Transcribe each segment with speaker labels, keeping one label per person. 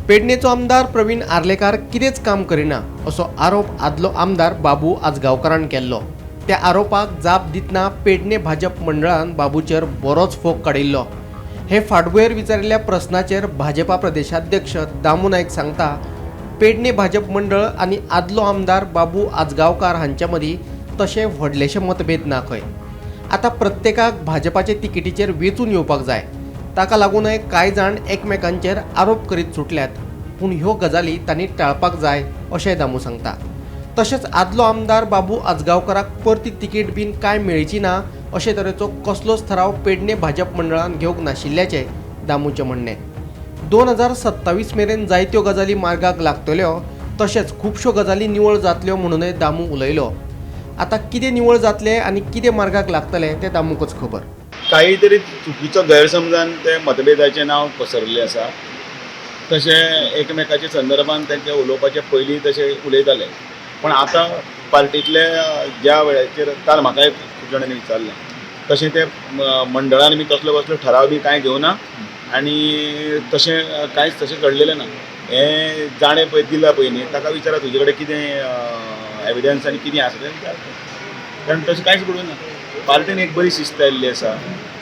Speaker 1: पेडणेचो आमदार प्रवीण आर्लेकार कितेंच काम करिना असो आरोप आदलो आमदार बाबू आजगांवकारान केल्लो। त्या आरोपाक जाप दितना पेडणे भाजप मंडळान बाबूचेर बरोच फोग काडिल्लो। हे फाटभुंयेर विचारिल्ल्या प्रस्नाचेर भाजपा प्रदेशाध्यक्ष दामू नायक सांगता, पेडणे भाजप मंडळ आनी आदलो आमदार बाबू आजगांवकार हांच्या मदीं तशे व्हडलेशे मतभेद ना खंय। आता प्रत्येकाक भाजपाचे तिकेटीचेर वेचून येवपाक जाय, ताका लागूनय कांय जाण एकमेकांचेर आरोप करीत सुटल्यात, पूण ह्यो गजाली तांणी टाळपाक जाय अशें दामू सांगता। तशेंच आदलो आमदार बाबू आजगांवकाराक परती तिकेट बीन कांय मेळची ना अशे तरेचो कसलोच थाराव पेडणे भाजप मंडळान घेवंक नाशिल्ल्याचें दामूचें म्हणणें। 2027 मेरेन जायत्यो गजाली मार्गाक लागतल्यो, तशेंच खुबश्यो गजाली निवळ जातल्यो म्हणूनय दामू उलयलो। आता कितें निवळ जातले आनी कितें मार्गाक लागतले तें दामूकच खबर।
Speaker 2: काही तरी चुकीचो गैरसमजान ते मतभेदाचें नांव पसरलें आसा। तशें एकमेकाच्या संदर्भान तेंचे उलोवपाचे पयलीं तशें उलयताले, पण आतां पार्टींतले ज्या वेळाचेर काल म्हाका खूब जाणांनी विचारलें, तशें ते मंडळान बी कसलो ठराव बी कांय घेवना आनी तशें कांयच तशें घडलेलें ना। हें जाणें पळय दिला पळय न्ही, ताका विचारा तुजे कडेन कितें एविडन्स आनी कितें आसा तें विचार, कारण तशें कांयच घडूंक ना। पार्टीन एक बरी शिस्त आयिल्ली आसा।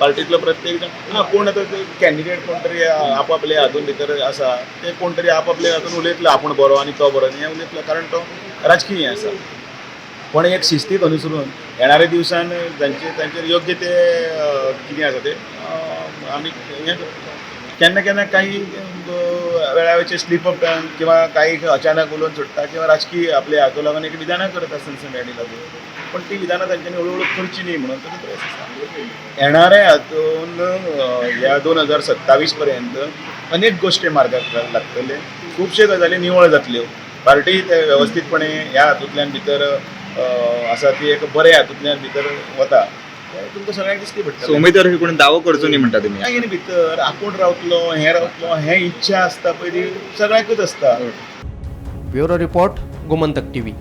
Speaker 2: पार्टींतलो प्रत्येक जाण कोण आतां कॅन्डिडेट कोण तरी आपापल्या हातून भितर आसा, ते कोण तरी आपापल्या हातून उलयतलो आपूण बरो आनी तो बरो हें उलयतलो, कारण तो राजकीय आसा। पण एक शिस्तीक अनुसरून येणाऱ्या दिवसान तांचेर योग्य ते कितें आसा ते आमी हें केन्ना केन्ना काही वेळावेचे स्लीप अप किंवा काही अचानक उलोवन सुट्टा किंवा राजकीय आपल्या हातूंत लागून एक विधानां करत आसतना मेळ्ळी लागून, पण ती विधानां तांच्यांनी हळूहळू करची न्ही म्हणून तसो त्रास आसा। येणाऱ्या हातून ह्या 2027 पर्यंत अनेक गोश्टी मार्गाक लागतले, खुबशे गजाली निवळ जातल्यो। पार्टी ते वेवस्थीतपणे ह्या हातूंतल्यान भितर आसा ती एक बऱ्या हातूंतल्यान भितर वता, तुमकां सगळ्यांक दिसती पडटा।
Speaker 3: उमेदवार कोण दावो करचो न्ही म्हणटा तुमी?
Speaker 2: काय भितर आपूण रावतलो हें इच्छा आसता पळय ती सगळ्यांकूच आसता।
Speaker 1: Bureau report, Gomantak TV.